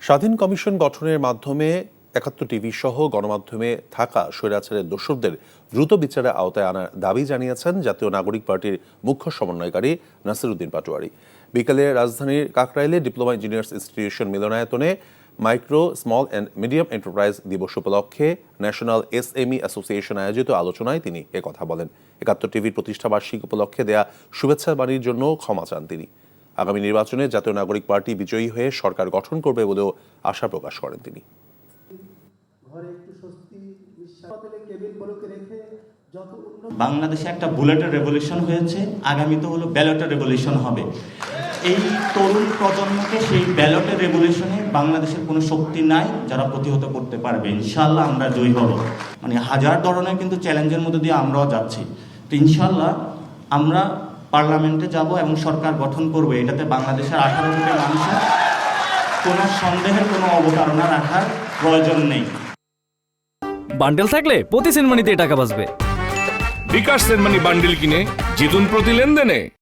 স্বাধীন কমিশন গঠনের মাধ্যমে ৭১ টিভি সহ গণমাধ্যমে থাকা স্বৈরাচারের দোষরদের দ্রুত বিচারের আওতায় আনার দাবি জানিয়েছেন জাতীয় নাগরিক পার্টির মুখ্য সমন্বয়কারী নাসির উদ্দিন পাটোয়ারি। বিকেলে রাজধানীর কাকরাইলে ডিপ্লোমা ইঞ্জিনিয়ার্স ইনস্টিটিউশন মিলনায়তনে micro, small and medium enterprise দিবস উপলক্ষে ন্যাশনাল এসএমই অ্যাসোসিয়েশন আয়োজিত আলোচনায় তিনি একথা বলেন। ৭১ টিভির প্রতিষ্ঠাবার্ষিকী উপলক্ষে দেয়া শুভেচ্ছা বাণীর জন্য ক্ষমা চান তিনি। আগামী নির্বাচনে জাতীয় নাগরিক পার্টি বিজয়ী হয়ে সরকার গঠন করবে বলেও আশা প্রকাশ করেন তিনি। বাংলাদেশে একটা বুলেটের রেভলিউশন হয়েছে, আগামীতে হলো ব্যালটের রেভলিউশন হবে। এই তরুণ প্রজন্মকে সেই ব্যালটের রেভলিউশনে বাংলাদেশের কোনো শক্তি নাই যারা প্রতিহত করতে পারবে। ইনশাআল্লাহ আমরা জয়ী হব। মানে হাজার ধরনের কিন্তু চ্যালেঞ্জের মধ্যে দিয়ে আমরাও যাচ্ছি। তো ইনশাআল্লাহ আমরা পার্লামেন্টে যাব এবং সরকার গঠন করবে। এটাতে বাংলাদেশের 18 কোটি মানুষের কোনো সন্দেহের কোনো অবতারণা রাখার প্রয়োজন নেই। বান্ডেল থাকলে প্রতি সেনমানিতে টাকা বাঁচবে। বিকাশ সেনমানি বান্ডেল কিনে জিতুন প্রতি লেনদেনে।